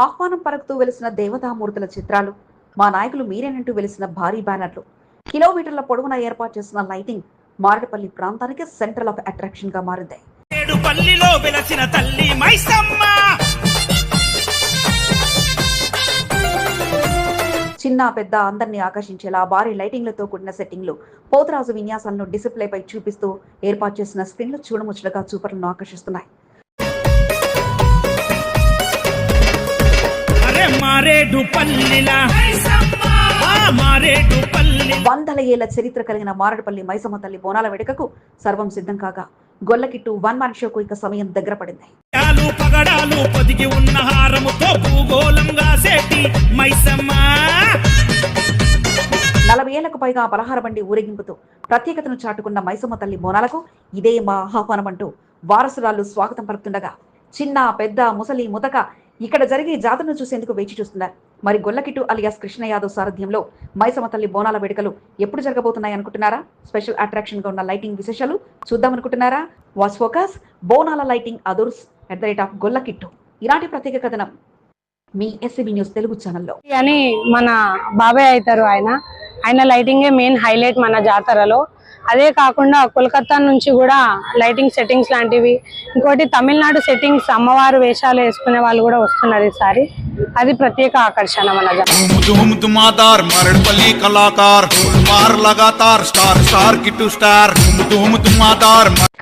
ఆహ్వానం పలుకుతూ వెలిసిన దేవతామూర్తుల చిత్రాలు, మా నాయకులు మీరేనంటూ వెలిసిన భారీ బ్యానర్లు, కిలోమీటర్ల పొడవున ఏర్పాటు చేసిన లైటింగ్ మారడపల్లి ప్రాంతానికి సెంట్రల్ ఆఫ్ అట్రాక్షన్ గా మారింది. పల్లిలో వెలసిన తల్లి మైసమ్మ చిన్న పెద్ద అందరినీ ఆకర్షించేలా భారీ లైటింగ్లతో కూడిన సెట్టింగ్లు, పోతరాజు విన్యాసాలను డిస్ప్లేపై చూపిస్తూ ఏర్పాటు చేసిన స్క్రీన్లు చూడముచ్చటగా చూపర్లను ఆకర్షిస్తున్నాయి. వందల ఏళ్ల చరిత్ర కలిగిన మారడపల్లి మైసమ్మ తల్లి బోనాల వేడుకకు సర్వం సిద్ధం కాగా గొల్లకిట్టు వన్ మ్యాన్ షోకు ఇక సమయం దగ్గర పడింది. పగడాలు పొదిగి ఉన్న హారముతో భూగోళంగా సేటి మైసమ్మ 40 ఏళ్లకు పైగా పలహార బండి ఊరేగింపుతో ప్రత్యేకతను చాటుకున్న మైసమ్మ తల్లి బోనాలకు ఇదే మా ఆహ్వానం అంటూ వారసురాలు స్వాగతం పలుకుతుండగా చిన్న పెద్ద ముసలి ముతక ఇక్కడ జరిగే జాతరను చూసేందుకు వేచి చూస్తున్నారు. మరి గొల్లకిట్టు అలియాస్ కృష్ణ యాదవ్ సారథ్యంలో మైసమ్మ తల్లి బోనాల వేడుకలు ఎప్పుడు జరగబోతున్నాయి అనుకుంటున్నారా? స్పెషల్ అట్రాక్షన్ గా ఉన్న లైటింగ్ విశేషాలు చూద్దామనుకుంటున్నారా? వాచ్ ఫోకస్ బోనాల లైటింగ్ అదర్స్ @గొల్లకిట్టు. ఇలాంటి ప్రత్యేక కథనం మీ SCB న్యూస్ తెలుగు ఛానల్లో. అని మన బాబాయ్ అవుతారు. ఆయన లైటింగే మెయిన్ హైలైట్ మన జాతరలో. అదే కాకుండా కోల్కతా నుంచి కూడా లైటింగ్ సెట్టింగ్స్ లాంటివి, ఇంకోటి తమిళనాడు సెట్టింగ్స్ అమ్మవారు వేషాలు వేసుకునే వాళ్ళు కూడా వస్తున్నారు ఈసారి. అది ప్రత్యేక ఆకర్షణ మన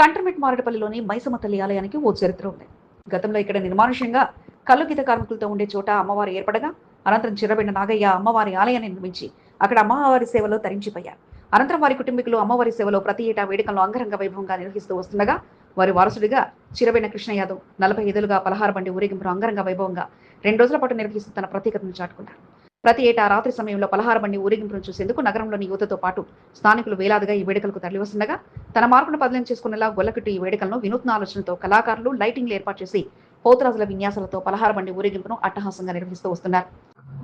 కంటర్మెంట్ మారడపల్లిలోని మైసమ్మ తల్లి ఆలయానికి ఓ చరిత్ర ఉంది. గతంలో ఇక్కడ నిర్మానుష్యంగా కల్లు గీత కార్మికులతో ఉండే చోట అమ్మవారు ఏర్పడగా అనంతరం చిరబెండ నాగయ్య అమ్మవారి ఆలయాన్ని నిర్మించి అక్కడ అమ్మవారి సేవలో తరించిపోయారు. అనంతరం వారి కుటుంబీకులు అమ్మవారి సేవలో ప్రతి ఏటా వేడుకలను అంగరంగ వైభవంగా నిర్వహిస్తూ వస్తుండగా వారి వారసుడిగా చిరబెండ కృష్ణ యాదవ్ 45 ఏళ్లుగా పలహార బండి ఊరేగింపును అంగరంగ వైభవంగా 2 రోజుల పాటు నిర్వహిస్తూ తన ప్రత్యేకతను చాటుకున్నారు. ప్రతి ఏటా రాత్రి సమయంలో పలహార బండి ఊరేగింపును చూసేందుకు నగరంలోని యువతతో పాటు స్థానికులు వేలాదిగా ఈ వేడుకలకు తరలివస్తుండగా తన మార్పును బదిలీ చేసుకునేలా గొల్లకిట్టు ఈ వేడుకలను వినూత్న ఆలోచనతో కళాకారులు లైటింగ్లు ఏర్పాటు చేసి పోతరాజుల విన్యాసాలతో పలహార బండి ఊరేగింపును అట్టహాసంగా నిర్వహిస్తూ వస్తున్నారు.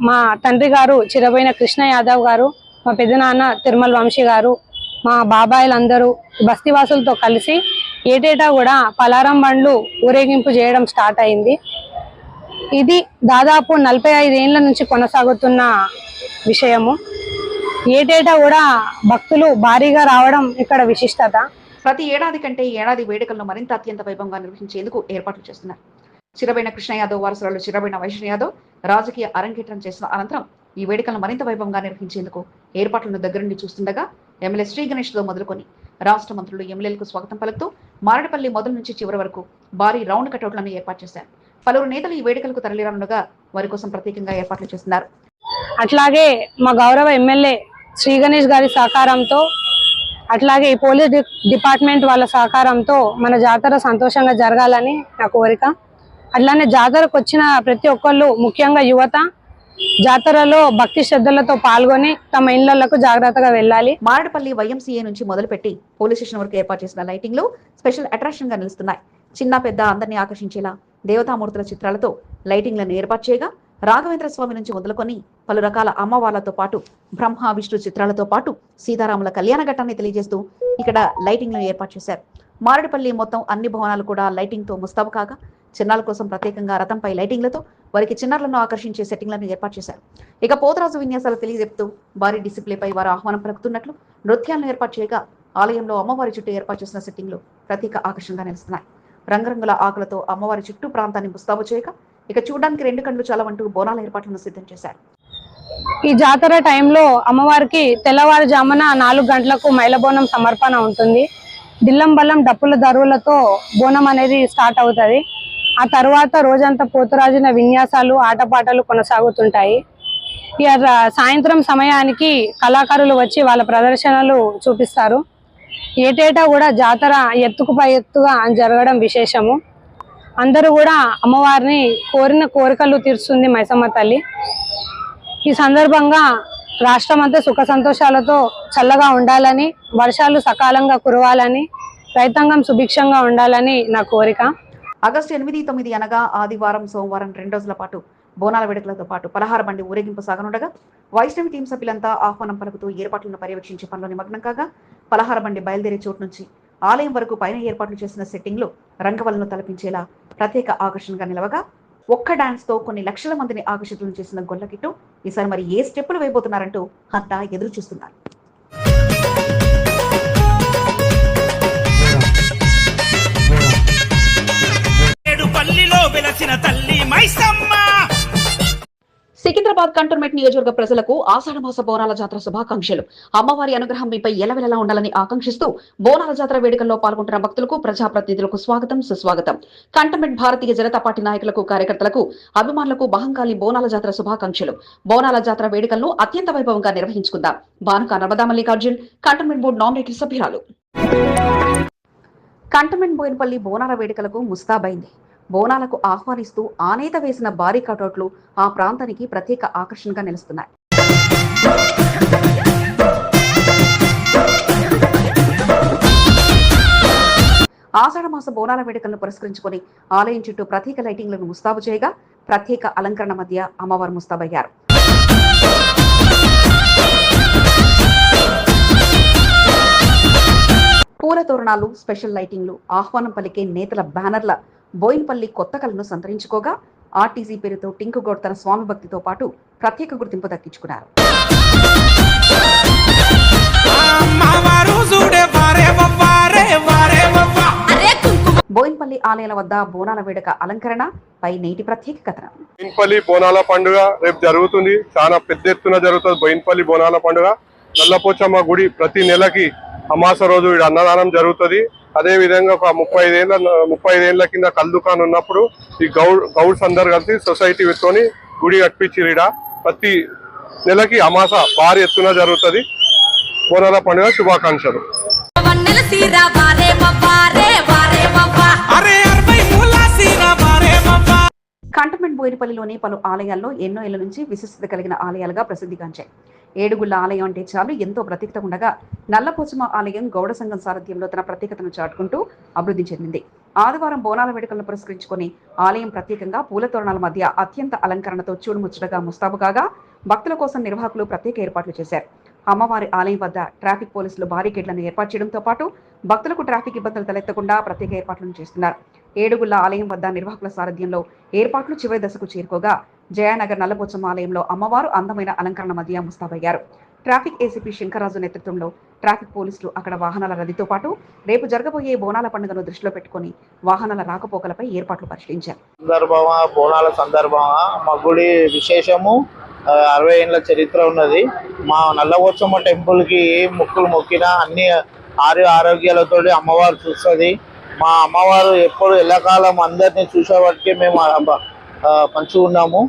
మా తండ్రి గారు చిరబోయిన కృష్ణ యాదవ్ గారు, మా పెద్దనాన్న తిరుమల వంశీ గారు, మా బాబాయిలందరూ బస్తీవాసులతో కలిసి ఏటేటా కూడా పలారం బండ్లు ఊరేగింపు చేయడం స్టార్ట్ అయింది. ఇది దాదాపు 45 ఏళ్ల నుంచి కొనసాగుతున్న విషయము. ఏటేటా కూడా భక్తులు భారీగా రావడం ఇక్కడ విశిష్టత. ప్రతి ఏడాది కంటే ఏడాది వేడుకలను మరింత అత్యంత వైభవంగా నిర్వహించేందుకు ఏర్పాట్లు చేస్తున్నారు. చిరబైన కృష్ణ యాదవ్ వారసురాలు చిరబైన వైష్ణు యాదవ్ రాజకీయ అరంగేట్రం చేసిన అనంతరం ఈ వేడుకలను మరింత వైభవంగా నిర్వహించేందుకు ఏర్పాట్లను దగ్గరుండి చూస్తుండగా ఎమ్మెల్యే శ్రీ గణేష్ తో మొదలుకొని రాష్ట్ర మంత్రులు ఎమ్మెల్యేలకు స్వాగతం పలుకుతూ మారడపల్లి మొదలు నుంచి చివరి వరకు భారీ రౌండ్ కటౌట్లను ఏర్పాటు చేశారు. పలువురు నేతలు ఈ వేడుకలకు తరలిరానుండగా వారి కోసం ప్రత్యేకంగా ఏర్పాట్లు చేస్తున్నారు. అట్లాగే మా గౌరవ ఎమ్మెల్యే శ్రీ గణేష్ గారి సహకారంతో, అట్లాగే ఈ పోలీస్ డిపార్ట్మెంట్ వాళ్ళ సహకారంతో మన జాతర సంతోషంగా జరగాలని నా కోరిక. అట్లానే జాతరకు వచ్చిన ప్రతి ఒక్కళ్ళు, ముఖ్యంగా యువత, జాతరలో భక్తి శ్రద్ధలతో పాల్గొని తమ ఇళ్లకు జాగ్రత్తగా వెళ్ళాలి. మారడపల్లి YMCA నుంచి మొదలుపెట్టి పోలీస్ స్టేషన్ వరకు ఏర్పాటు చేసిన లైటింగ్లు స్పెషల్ అట్రాక్షన్ గా నిలుస్తున్నాయి. చిన్న పెద్ద అందరినీ ఆకర్షించేలా దేవతామూర్తుల చిత్రాలతో లైటింగ్లను ఏర్పాటు చేయగా రాఘవేంద్ర స్వామి నుంచి మొదలుకొని పలు రకాల అమ్మవార్లతో పాటు బ్రహ్మ విష్ణు చిత్రాలతో పాటు సీతారాముల కళ్యాణ ఘట్టాన్ని తెలియజేస్తూ ఇక్కడ లైటింగ్లను ఏర్పాటు చేశారు. మారడపల్లి మొత్తం అన్ని భవనాలు కూడా లైటింగ్ తో ముస్తాబు కాగా చిన్నాల కోసం ప్రత్యేకంగా రథంపై లైటింగ్లతో వారికి చిన్నారులను ఆకర్షించే సెట్టింగ్లను ఏర్పాటు చేశారు. ఇక పోతరాజు విన్యాసాలు తెలియజెప్తూ భారీ డిసిప్లేపై వారు ఆహ్వానం పలుకుతున్నట్లు నృత్యాలను ఏర్పాటు చేయగా ఆలయంలో అమ్మవారి చుట్టూ ఏర్పాటు చేసిన సెట్టింగ్లు ప్రత్యేక ఆకర్షణగా నిలుస్తున్నాయి. రంగురంగుల ఆకులతో అమ్మవారి చుట్టూ ప్రాంతాన్ని ముస్తాబు చేయగా ఇక చూడడానికి 2 కళ్ళు చాలవంటూ బోనాల ఏర్పాట్లను సిద్ధం చేశారు. ఈ జాతర టైంలో అమ్మవారికి తెల్లవారుజామున 4 గంటలకు మైలబోనం సమర్పణ ఉంటుంది. దిల్లం బల్లం డప్పుల దరువులతో బోనం అనేది స్టార్ట్ అవుతుంది. ఆ తర్వాత రోజంతా పోతురాజున విన్యాసాలు, ఆటపాటలు కొనసాగుతుంటాయి. ఇక సాయంత్రం సమయానికి కళాకారులు వచ్చి వాళ్ళ ప్రదర్శనలు చూపిస్తారు. ఏటేటా కూడా జాతర ఎత్తుకు పై ఎత్తుగా జరగడం విశేషము. అందరూ కూడా అమ్మవారిని కోరిన కోరికలు తీరుస్తుంది మైసమ్మ తల్లి. ఈ సందర్భంగా రాష్ట్రం అంతా సుఖ సంతోషాలతో చల్లగా ఉండాలని, వర్షాలు సకాలంగా కురవాలని, రైతాంగం సుభిక్షంగా ఉండాలని నా కోరిక. ఆగస్టు 8, 9 అనగా ఆదివారం, సోమవారం 2 రోజుల పాటు బోనాల వేడుకలతో పాటు పలహార బండి ఊరేగింపు సాగనుండగా వైష్ణవి టీం సభ్యులంతా ఆహ్వానం పలుకుతూ ఏర్పాట్లను పర్యవేక్షించే పనిలో నిమగ్నం కాగా పలహార బండి బయలుదేరే చోటు నుంచి ఆలయం వరకు పైన ఏర్పాట్లు చేసిన సెట్టింగ్లు రంగవల్లను తలపించేలా ప్రత్యేక ఆకర్షణగా నిలవగా ఒక్క డాన్స్ తో కొన్ని లక్షల మందిని ఆకర్షితులు చేసిన గొల్లకిట్టు ఈసారి మరి ఏ స్టెప్పులు వేయబోతున్నారంటూ అంతా ఎదురు చూస్తున్నారు. పల్లిలో వెలసిన తల్లి మైసమ్మ. సికింద్రాబాద్ కంటోన్మెంట్ నియోజకవర్గ ప్రజలకు ఆషాఢమాస బోనాల జాతర శుభాకాంక్షలు. అమ్మవారి అనుగ్రహం మీపై ఎలవెలలా ఉండాలని ఆకాంక్షిస్తూ బోనాల జాతర వేడుకల్లో పాల్గొంటున్న భక్తులకు ప్రజాప్రతినిధులకు స్వాగతం సుస్వాగతం. కంటోన్మెంట్ భారతీయ జనతా పార్టీ నాయకులకు కార్యకర్తలకు అభిమానులకు మహంకాళి బోనాల జాతర శుభాకాంక్షలు. బోనాల జాతర వేడుకలను అత్యంత వైభవంగా నిర్వహించుకుందాం. Banuka Narmada Mallikarjun cantonment board nominated సభ్యురాలు. కంటోన్మెంట్ బోయినపల్లి బోనాల వేడుకలకు ముస్తాబైంది. బోనాలకు ఆహ్వానిస్తూ ఆనేత వేసిన భారీ కటౌట్లు ఆ ప్రాంతానికి ప్రత్యేక ఆకర్షణగా నిలుస్తున్నాయి. ఆషాఢమాస బోనాల వేడుకలను పురస్కరించుకొని ఆలయం చుట్టూ ప్రత్యేక లైటింగ్లను ముస్తాబు చేయగా ప్రత్యేక అలంకరణ మధ్య అమ్మవారు ముస్తాబయ్యారు. పూల తోరణాలు, స్పెషల్ లైటింగ్లు, ఆహ్వానం పలికే నేతల బ్యానర్ల బోయినపల్లి కొత్త కళను సంతరించుకోగా ఆర్టీసీ పేరుతో టింకు గౌడ్ తన స్వామి భక్తితో పాటు ప్రత్యేక గుర్తింపు దక్కించుకున్నారు. బోయినపల్లి ఆలయాల వద్ద బోనాల వేడుక అలంకరణ పై నేటి ప్రత్యేక కథనం. బోయినపల్లి బోనాల పండుగ రేపు జరుగుతుంది. చాలా పెద్ద ఎత్తున జరుగుతుంది బోయినపల్లి బోనాల పండుగ. నల్లపోచమ్మ గుడి ప్రతి నెలకి అమాస రోజు అన్నదానం జరుగుతుంది. అదే విధంగా ఒక 35 ఏళ్ల కింద కల్ దుకాణం ఉన్నప్పుడు ఈ గౌడ్స్ అందరు కలిసి సొసైటీ పెట్టుకొని గుడి కట్టించిరీడ. ప్రతి నెలకి అమాస భారీ ఎత్తున జరుగుతుంది. బోనాల పండుగ శుభాకాంక్షలు. కంటోన్మెంట్ బోయినపల్లిలోని పలు ఆలయాల్లో ఎన్నో ఏళ్ల నుంచి విశిష్టత కలిగిన ఆలయాలుగా ప్రసిద్ధిగాంచాయి. ఏడుగుళ్ల ఆలయం అంటే చాలు ఎంతో ప్రత్యేకత ఉండగా నల్లపోచమ్మ ఆలయం గౌడ సంఘం సారథ్యంలో తన ప్రత్యేకతను చాటుకుంటూ అభివృద్ధి చెందింది. ఆదివారం బోనాల వేడుకలను పురస్కరించుకొని ఆలయం ప్రత్యేకంగా పూల తోరణాల మధ్య అత్యంత అలంకరణతో చూడుముచ్చటగా ముస్తాబు కాగా భక్తుల కోసం నిర్వాహకులు ప్రత్యేక ఏర్పాట్లు చేశారు. అమ్మవారి ఆలయం వద్ద ట్రాఫిక్ పోలీసులు బారికేడ్లను ఏర్పాటు చేయడంతో పాటు భక్తులకు ట్రాఫిక్ ఇబ్బందులు తలెత్తకుండా ప్రత్యేక ఏర్పాట్లను చేస్తున్నారు. ఏడుగుళ్ల ఆలయం వద్ద నిర్వాహకుల సారథ్యంలో ఏర్పాట్లు చివరి దశకు చేరుకోగా జయానగర్ నల్లపోచమ్మ ఆలయంలో అమ్మవారు అందమైన అలంకరణ మధ్య ముస్తాబయ్యారు. ట్రాఫిక్ ఏసీపీ శంకర్రాజు నేతృత్వంలో ట్రాఫిక్ పోలీసులు అక్కడ వాహనాల రద్దీతో పాటు రేపు జరగబోయే బోనాల పండుగను దృష్టిలో పెట్టుకుని వాహనాల రాకపోకలపై ఏర్పాట్లు పరిశీలించారు. బోనాల సందర్భంగా మా గుడి విశేషము 60 ఏళ్ల చరిత్ర ఉన్నది. మా నల్లపోచమ్మ టెంపుల్ కి ఏ మొక్కులు మొక్కినా అన్ని ఆరోగ్యాలతో అమ్మవారు చూస్తుంది. మా అమ్మవారు ఎప్పుడు ఎల్లకాలం అందరినీ చూసేవాటికి మేము మంచిగా ఉన్నాము.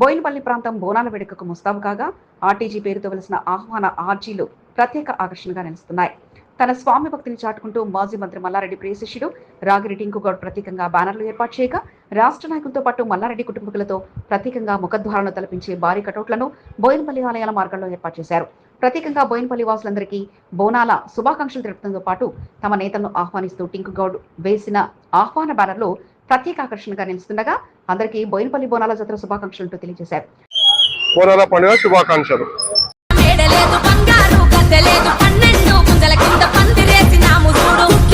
బోయినపల్లి ప్రాంతం బోనాల వేడుకకు ముస్తాబు కాగా ఆర్టీజీ పేరుతో వెలిసిన ఆహ్వాన ఆర్జీలు ప్రత్యేక ఆకర్షణగా నిలుస్తున్నాయి. తన స్వామి భక్తిని చాటుకుంటూ మాజీ మంత్రి మల్లారెడ్డి ప్రియశిష్యుడు రాగిరి టింకు గౌడ్ ప్రత్యేకంగా బ్యానర్లు ఏర్పాటు చేయగా రాష్ట్ర నాయకులతో పాటు మల్లారెడ్డి కుటుంబీకులతో ప్రత్యేకంగా ముఖద్వారాలను తలపించే భారీ కటౌట్లను బోయినపల్లి ఆలయాల మార్గాల్లో ఏర్పాటు చేశారు. ప్రత్యేకంగా బోయినపల్లి వాసులందరికీ బోనాల శుభాకాంక్షలు తెలుపడంతో పాటు తమ నేతలను ఆహ్వానిస్తూ టింకు గౌడ్ వేసిన ఆహ్వాన బ్యానర్లు ప్రత్యేక ఆకర్షణగా నిలుస్తుండగా అందరికీ బోయినపల్లి బోనాల జాతర శుభాకాంక్షలు తెలియజేశారు. బోనాల పండుగ శుభాకాంక్షలు.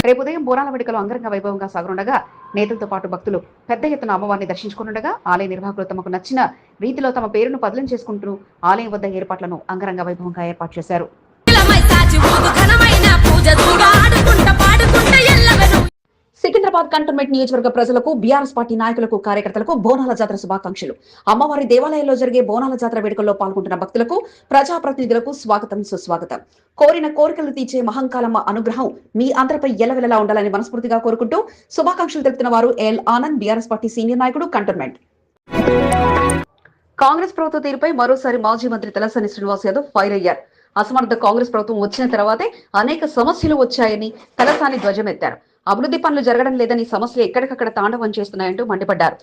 రేపు ఉదయం బోనాల వేడుకలు అంగరంగ వైభవంగా సాగనుండగా నేతలతో పాటు భక్తులు పెద్ద ఎత్తున అమ్మవారిని దర్శించుకుంటుండగా ఆలయ నిర్వాహకులు తమకు నచ్చిన రీతిలో తమ పేరును బదిలీ చేసుకుంటూ ఆలయం వద్ద ఏర్పాట్లను అంగరంగ వైభవంగా ఏర్పాటు చేశారు. సికింద్రాబాద్ కంటోన్మెంట్ నియోజకవర్గ ప్రజలకు బీఆర్ఎస్ పార్టీ నాయకులకు కార్యకర్తలకు బోనాల జాతర శుభాకాంక్షలు. అమ్మవారి దేవాలయంలో జరిగే బోనాల జాతర వేడుకల్లో పాల్గొంటున్న భక్తులకు ప్రజాప్రతినిధులకు స్వాగతం సుస్వాగతం. కోరిన కోరికలు తీర్చే మహంకాళమ్మ అనుగ్రహం మీ అందరిపై ఎలవెలలా ఉండాలని మనస్ఫూర్తిగా కోరుకుంటూ శుభాకాంక్షలు తెలుపుతున్న వారు L Anand, BRS party senior నాయకుడు, కంటోన్మెంట్. కాంగ్రెస్ ప్రభుత్వ తీరుపై మరోసారి మాజీ మంత్రి తలసాని శ్రీనివాస్ యాదవ్ ఫైర్ అయ్యారు. అసమర్థ కాంగ్రెస్ ప్రభుత్వం వచ్చిన తర్వాతే అనేక సమస్యలు వచ్చాయని తలసాని ధ్వజమెత్తారు. అభివృద్ధి పనులు జరగడం లేదని సమస్యలు ఎక్కడికక్కడ తాండవం చేస్తున్నాయంటూ మండిపడ్డారు.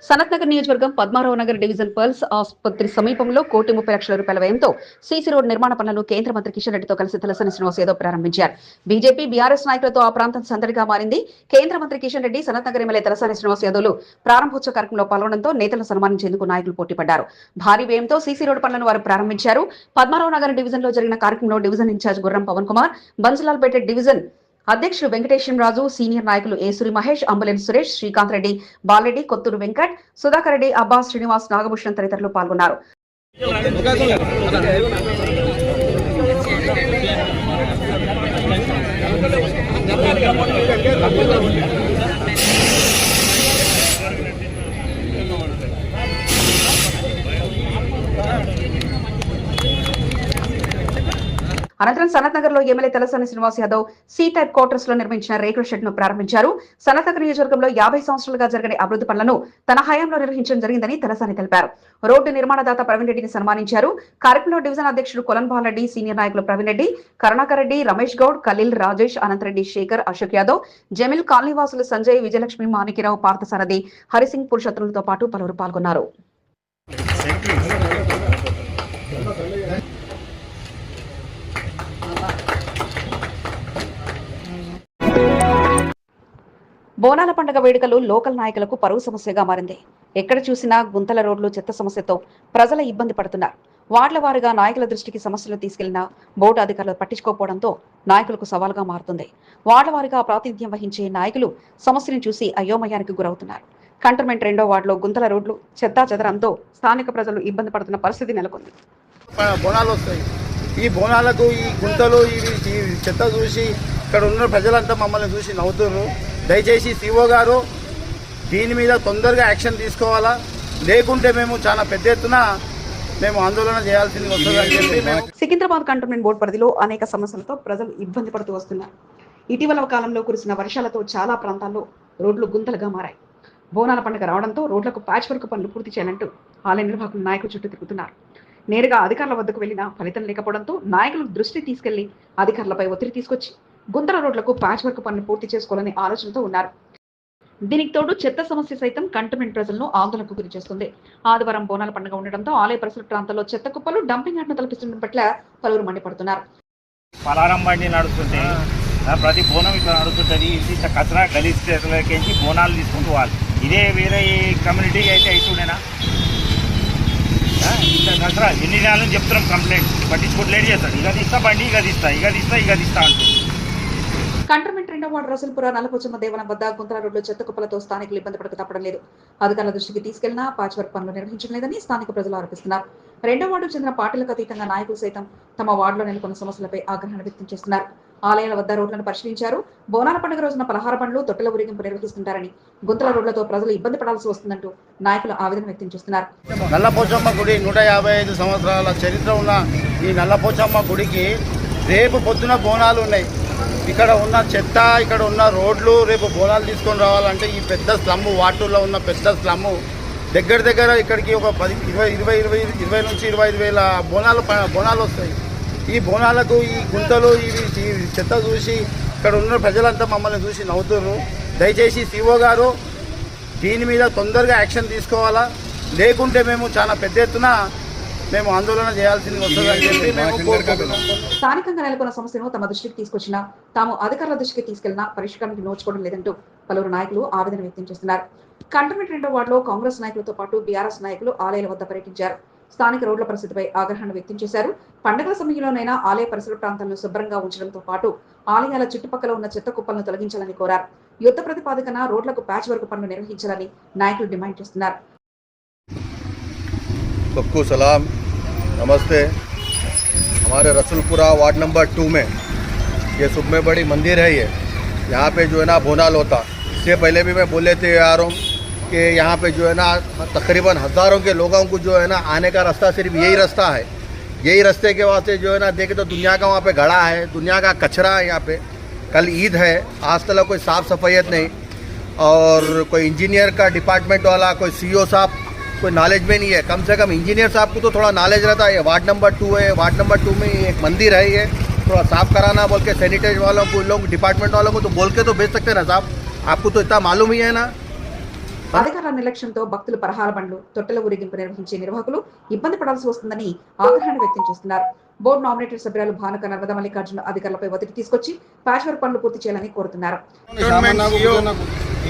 సనత్ నగర్ నియోజకవర్గం పద్మారావు నగర్ డివిజన్ పర్ల్స్ ఆసుపత్రి సమీపంలో ₹1,30,00,000 వ్యయంతో సీసీ రోడ్ నిర్మాణ పనులను కేంద్ర మంత్రి కిషన్ రెడ్డితో కలిసి తలసాని శ్రీనివాస్ యాదవ్ ప్రారంభించారు. బీజేపీ బీఆర్ఎస్ నాయకులతో ఆ ప్రాంతం సందడిగా మారింది. కేంద్ర మంత్రి కిషన్ రెడ్డి, సనత్ నగర్ ఎమ్మెల్యే తలసాని శ్రీనివాస్ యాదవ్లు ప్రారంభోత్సవ కార్యక్రమంలో పాల్గొనడంతో నేతలను సన్మానించేందుకు నాయకులు పోటీపడ్డారు. భారీ వ్యయంతో సీసీ రోడ్ పనులను వారు ప్రారంభించారు. పద్మారావు నగర్ డివిజన్ లో జరిగిన కార్యక్రమంలో డివిజన్ ఇన్ఛార్జ్ గుర్రం పవన్ కుమార్, బన్సులాల్పేట డివిజన్ అధ్యక్షుడు వెంకటేశ్వర రాజు, సీనియర్ నాయకులు ఏసూరి మహేష్, అంబులెన్స్ సురేష్, శ్రీకాంత్ రెడ్డి, బాలరెడ్డి, కొత్తూరు వెంకట్, సుధాకర్ రెడ్డి, అబ్బాస్, శ్రీనివాస్, నాగభూషణ్ తదితరులు పాల్గొన్నారు. అనంతరం సనత్ నగర్ లో MLA Talasani Srinivas Yadav C type quarters లో నిర్మించిన రేకుల షెడ్ ను ప్రారంభించారు. సనత్ నగర్ నియోజకవర్గంలో 50 సంవత్సరాలుగా జరిగిన అభివృద్ధి పనులను తన హయాంలో నిర్వహించడం జరిగిందని తలసాని తెలిపారు. రోడ్డు నిర్మాణదాత ప్రవీణ్ రెడ్డిని సన్మానించారు. కార్యక్రమంలో డివిజన్ అధ్యక్షుడు కొలన్ బాలరెడ్డి, సీనియర్ నాయకులు ప్రవీణ్ రెడ్డి, కరుణాకర్ రెడ్డి, రమేష్ గౌడ్, ఖలీల్, రాజేష్, అనంతరెడ్డి, శేఖర్, అశోక్ యాదవ్, జమిల్, కాలనీవాసులు సంజయ్, విజయలక్ష్మి, మాణిక్యరావు, పార్థసారథి, హరిసింగ్, పురుషోత్తములతో పాటు పలువురు పాల్గొన్నారు. బోనాల పండుగ వేడుకలు లోకల్ నాయకులకు పరువు సమస్యగా మారింది. ఎక్కడ చూసినా గుంతల రోడ్లు, చెత్త సమస్యతో ప్రజల ఇబ్బంది పడుతున్నారు. వార్డుల వారీగా నాయకుల దృష్టికి సమస్యలు తీసుకెళ్లినా బోర్డు అధికారులు పట్టించుకోకపోవడంతో నాయకులకు సవాల్గా మారుతుంది. వార్డుల వారీగా ప్రాతినిధ్యం వహించే నాయకులు సమస్యను చూసి అయోమయానికి గురవుతున్నారు. కంటోన్మెంట్ 2వ వార్డులో గుంతల రోడ్లు, చెత్తా చెదరంతో స్థానిక ప్రజలు ఇబ్బంది పడుతున్న పరిస్థితి నెలకొంది. బోనాలు వస్తాయి. ఈ బోనాలకు ఈ గుంతలు, ఈ చెత్త చూసి ఇక్కడ ఉన్న ప్రజలంతా మమ్మల్ని చూసి నవ్వుతున్నారు. దయచేసి సిఓ గారు దీని మీద తొందరగా యాక్షన్ తీసుకోవాలా, లేకుంటే మేము చాలా పెద్ద ఎత్తున మేము ఆందోళన చేయాల్సింది వస్తుందని చెప్పి మేము సికింద్రాబాద్ కంటోన్మెంట్ బోర్డు పరిధిలో అనేక సమస్యలతో ప్రజలు ఇబ్బంది పడుతూ వస్తున్నారు. ఇటీవల కాలంలో కురిసిన వర్షాలతో చాలా ప్రాంతాల్లో రోడ్లు గుంతలుగా మారాయి. బోనాల పండుగ రావడంతో రోడ్లకు ప్యాచ్ వర్క్ పనులు పూర్తి చేయాలంటూ ఆలయ నిర్వాహకులు నాయకులు చుట్టూ తిరుగుతున్నారు. నేరుగా అధికారుల వద్దకు వెళ్లినా ఫలితం లేకపోవడంతో నాయకులు దృష్టి తీసుకెళ్లి అధికారులపై ఒత్తిడి తీసుకొచ్చి గుంతల రోడ్లకు ప్యాచ్ వర్క్ పనులు పూర్తి చేసుకోవాలని ఆలోచనతో ఉన్నారు. దీనికి తోడు చెత్త సమస్య సైతం కంటోన్మెంట్ ప్రజలను ఆందోళనకు గురి చేస్తుంది. ఆదివారం బోనాల పండుగ ఉండడంతో ఆలయ పరిసర ప్రాంతాల్లో చెత్త కుప్పలు, డంపింగ్ యార్డ్ను తలపిస్తుండడం పట్ల పలువురు మండిపడుతున్నారు. పలారం బండి నడుస్తుంటే ప్రతి బోనం ఇట్లా నడుస్తుంటది. ఇంత కచరా గలీజ్ బోనాలు తీసుకుంటూ వాళ్ళు ఇదే వేరే కమ్యూనిటీ అయితే అయితుండేనా? ఇంత కచరా ఎన్ని నెలలు చెప్తున్నాం, కంప్లైంట్ పట్టించుకుంటూ లేట్ చేస్తాడు. ఇక తీస్తా బండి, ఇక తీస్తా అంటూ. కంటోన్మెంట్ 2వ వార్డు రసల్పుర నల్లపోచమ్మ దేవాలయం వద్ద గుంతల రోడ్లు, చెత్త కుప్పలతో స్థానికులు ఇబ్బంది పడక తప్పడం లేదు. అధికారుల దృష్టికి తీసుకెళ్లినా ప్యాచ్ వర్క్ పనులు నిర్వహించడం లేదని స్థానిక ప్రజలు ఆరోపిస్తున్నారు. 2వ వార్డుకు చెందిన పార్టీలకు అతీతంగా నాయకులు సైతం తమ వార్డులో నెలకొన్న సమస్యలపై ఆగ్రహాన్ని వ్యక్తం చేస్తున్నారు. ఆలయాల వద్ద రోడ్లను పరిశీలించారు. బోనాల పండుగ రోజున పలహార బండ్లు, తొట్టెల ఊరేగింపు నిర్వహిస్తుంటారని గుంతల రోడ్లతో ప్రజలు ఇబ్బంది పడాల్సి వస్తుందంటూ నాయకులు ఆవేదన వ్యక్తం చేస్తున్నారు. నల్లపోచమ్మ గుడి 155 సంవత్సరాల చరిత్ర ఉన్న ఈ నల్లపోచమ్మ గుడికి రేపు పొద్దున బోనాలు ఉన్నాయి. ఇక్కడ ఉన్న చెత్త, ఇక్కడ ఉన్న రోడ్లు రేపు బోనాలు తీసుకొని రావాలంటే ఈ పెద్ద స్లమ్, వాటర్లో ఉన్న పెద్ద స్లమ్ దగ్గర ఇక్కడికి ఒక 20 నుంచి 25 వేల బోనాలు వస్తాయి. ఈ బోనాలకు ఈ గుంతలు, ఈ చెత్త చూసి ఇక్కడ ఉన్న ప్రజలంతా మమ్మల్ని చూసి నవ్వుతున్నారు. దయచేసి సిఓ గారు దీని మీద తొందరగా యాక్షన్ తీసుకోవాలా, లేకుంటే మేము చాలా పెద్ద ఎత్తున మేము ఆందోళన చేయాల్సింది వస్తుందని చెప్పి మేము కోరుకుంటున్నాం. స్థానికంగా నెలకొన్న సమస్యను తమ దృష్టికి తీసుకొచ్చినా, తాము అధికారుల దృష్టికి తీసుకెళ్లినా పరిష్కారానికి నోచుకోవడం లేదంటూ పలువురు నాయకులు ఆవేదన వ్యక్తం చేస్తున్నారు. కంటోన్మెంట్ 2వ వార్డులో కాంగ్రెస్ నాయకులతో పాటు బీఆర్ఎస్ నాయకులు ఆలయాల వద్ద పర్యటించారు. స్థానిక రోడ్ల పరిస్థితిపై ఆగ్రహాన్ని వ్యక్తం చేశారు. పండుగల సమయంలోనైనా ఆలయ పరిసర ప్రాంతాలను శుభ్రంగా ఉంచడంతో పాటు ఆలయాల చుట్టుపక్కల ఉన్న చెత్త కుప్పలను తొలగించాలని కోరారు. యుద్ధ ప్రతిపాదికన రోడ్లకు ప్యాచ్ వర్క్ పనులు నిర్వహించాలని నాయకులు డిమాండ్ చేస్తున్నారు. सबको सलाम, नमस्ते। हमारे रसूलपुरा वार्ड नंबर 2 में ये सुब में बड़ी मंदिर है। ये यहाँ पे जो है ना बोनाल होता। इससे पहले भी मैं बोले थे आ रहा हूँ कि यहाँ पे जो है ना तकरीबन हज़ारों के लोगों को जो है ना आने का रास्ता सिर्फ यही रास्ता है। यही रास्ते के वास्ते जो है ना देखे तो दुनिया का वहाँ पे घड़ा है, दुनिया का कचरा है। यहाँ पे कल ईद है, आज तक कोई साफ़ सफाईत नहीं, और कोई इंजीनियर का डिपार्टमेंट वाला, कोई सीईओ साहब कोई नॉलेज में नहीं है। कम से कम इंजीनियर साहब को तो थोड़ा नॉलेज रहता है। वार्ड नंबर 2 है, वार्ड नंबर 2 में एक मंदिर है, ये थोड़ा साफ कराना बोल के सैनिटाइज वालों को, लोग डिपार्टमेंट वालों को तो बोल के तो भेज सकते हैं ना साहब, आपको तो इतना मालूम ही है ना। అధికారుల నిర్లక్ష్యంతో భక్తులు పరహార బండ్లు తొట్టెల ఊరేగింపు నిర్వహించే నిర్వాహకులు ఇబ్బంది పడాల్సి వస్తుందని ఆగ్రహాన్ని వ్యక్తం చేస్తున్నారు. బోర్డు నామినేటెడ్ సభ్యురాలు భానుక నర్మదా మల్లికార్జున అధికారులపై ఒత్తిడి తీసుకొచ్చి ప్యాచ్ వర్క్ పనులు పూర్తి చేయాలని కోరుతున్నారు.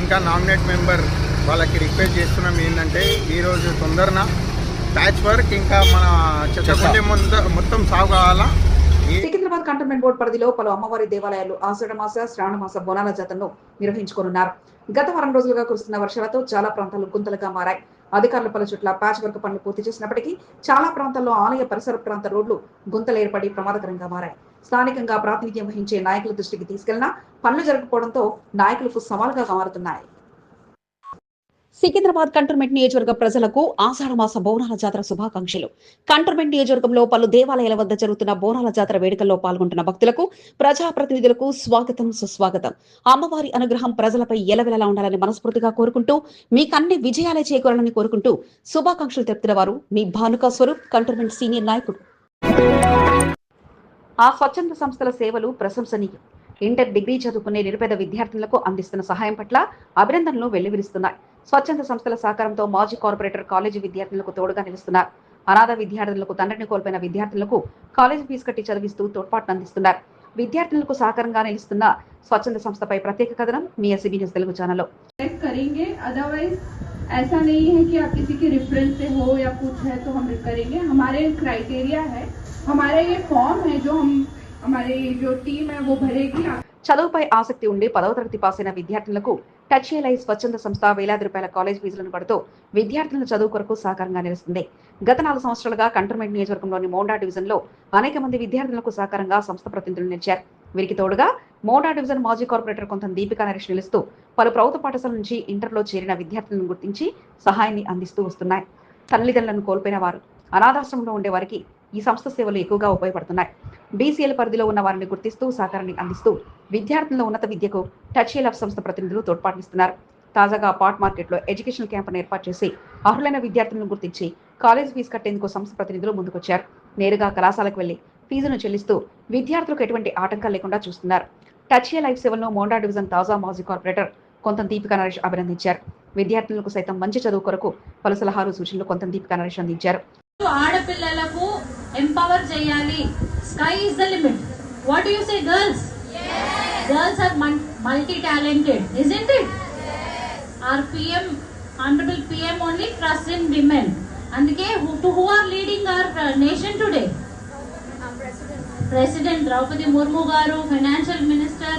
ఇంకా నామినేట్ మెంబర్ వాళ్ళకి రిక్వెస్ట్ చేస్తున్నాం ఏంటంటే ఈరోజు తొందరన ప్యాచ్ వర్క్ ఇంకా మన చెత్తకుంటే మొత్తం సాగు కావాలా. సికింద్రాబాద్ కంటోన్మెంట్ బోర్డు పరిధిలో పలు అమ్మవారి దేవాలయాలు ఆషాఢ మాస శ్రావణ మాస బోనాల జాతరను నిర్వహించుకోనున్నారు. గత వారం రోజులుగా కురుస్తున్న వర్షాలతో చాలా ప్రాంతాలు గుంతలుగా మారాయి. అధికారులు పలు చోట్ల ప్యాచ్ వర్క్ పనులు పూర్తి చేసినప్పటికీ చాలా ప్రాంతాల్లో ఆలయ పరిసర ప్రాంత రోడ్లు గుంతలు ఏర్పడి ప్రమాదకరంగా మారాయి. స్థానికంగా ప్రాతినిధ్యం వహించే నాయకుల దృష్టికి తీసుకెళ్లినా పనులు జరగకపోవడంతో నాయకులకు సవాలుగా మారుతున్నాయి. సికింద్రాబాద్ కంటోన్మెంట్ నియోజకవర్గ ప్రజలకు ఆషాఢ మాస బోనాల జాతర శుభాకాంక్షలు. కంటోన్మెంట్ నియోజకవర్గంలో పలు దేవాలయాల వద్ద జరుగుతున్న బోనాల జాతర వేడుకల్లో పాల్గొంటున్న భక్తులకు ప్రజాప్రతినిధులకు స్వాగతం సుస్వాగతం. అమ్మవారి అనుగ్రహం ప్రజలపై ఎలవెలలా ఉండాలని మనస్ఫూర్తిగా కోరుకుంటూ మీకన్ని విజయాలే చేకూరాలని కోరుకుంటూ శుభాకాంక్షలు తెలుపుతున్న వారు మీ భానుక స్వరూప్, కంటోన్మెంట్ సీనియర్ నాయకుడు. ఆ స్వచ్ఛంద సంస్థల సేవలు ప్రశంసనీయం. ఇంటర్ డిగ్రీ చదువుకునే నిరుపేద విద్యార్థులకు అందిస్తున్న సహాయం పట్ల అభినందనలు వెల్లివిరుస్తున్నాయి. స్వచ్ఛంద సంస్థల సహకారంతో మాజీ కార్పొరేటర్ కాలేజీ విద్యార్థులకు తోడుగా నిలుస్తున్నారు. అనాథ విద్యార్థులకు తండ్రిని కోల్పోయిన విద్యార్థులకు కాలేజీ ఫీజు కట్టి చదివిస్తూ తోడ్పాటును అందిస్తున్నారు. విద్యార్థులకు సహకారంగా నిలుస్తున్న స్వచ్ఛంద సంస్థపై ప్రత్యేక కథనం మీ ఎస్సీబీ న్యూస్ తెలుగు ఛానల్లో. ऐसा नहीं है कि आप किसी के रेफरेंस से हो या कुछ है तो हम करेंगे. हमारे क्राइटेरिया है, हमारे ये फॉर्म है जो हमारी जो टीम है वो भरेगी. చదువుపై ఆసక్తి ఉండి 10వ తరగతి పాస్ అయిన విద్యార్థులకు టచ్ ఏ లైఫ్ స్వచ్ఛంద సంస్థ వేలాది రూపాయల కాలేజ్ ఫీజులను పడుతూ విద్యార్థుల చదువు కొరకు సహకారంగా నిలుస్తుంది. గత 4 సంవత్సరాలుగా కంటోన్మెంట్ నియోజకవర్గంలోని మోండా డివిజన్ లో అనేక మంది విద్యార్థులకు సహకారంగా సంస్థ ప్రతినిధులు నిలిచారు. వీరికి తోడుగా మోండా డివిజన్ మాజీ కార్పొరేటర్ కొంత దీపికా నరేష్ నిలుస్తూ పలు ప్రభుత్వ పాఠశాల నుంచి ఇంటర్లో చేరిన విద్యార్థులను గుర్తించి సహాయాన్ని అందిస్తూ వస్తున్నాయి. తల్లిదండ్రులను కోల్పోయిన వారు, అనాథాశ్రమంలో ఉండే వారికి ఈ సంస్థ సేవలు ఎక్కువగా ఉపయోగపడుతున్నాయి. బీసీఎల్ పరిధిలో ఉన్న వారిని గుర్తిస్తూ సహకారాన్ని అందిస్తూ విద్యార్థుల ఉన్నత విద్యకు టచ్ ఏ లైఫ్ సంస్థ ప్రతినిధులు తోడ్పాటునిస్తున్నారు. తాజాగా పాట్ మార్కెట్లో ఎడ్యుకేషనల్ క్యాంపును ఏర్పాటు చేసి అర్హులైన విద్యార్థులను గుర్తించి కాలేజ్ ఫీజు కట్టేందుకు సంస్థ ప్రతినిధులు ముందుకొచ్చారు. నేరుగా కళాశాలకు వెళ్లి ఫీజును చెల్లిస్తూ విద్యార్థులకు ఎటువంటి ఆటంకాలు లేకుండా చూస్తున్నారు. టచ్ ఏ లైఫ్ సేవలను మోండా డివిజన్ తాజా మాజీ కార్పొరేటర్ కొంత దీపికా నరేష్ అభినందించారు. విద్యార్థులకు సైతం మంచి చదువు కొరకు పలు సలహాలు సూచనలు కొంత దీపికా నరేష్ అందించారు. ఆడపిల్లలకు ఎంపవర్ చేయాలి. Sky is the limit. What do you say girls? Girls are multi-talented, isn't it? Our PM, Honorable PM only trusts in women. And who are leading our nation today? President Draupadi Murmu garu, Financial Minister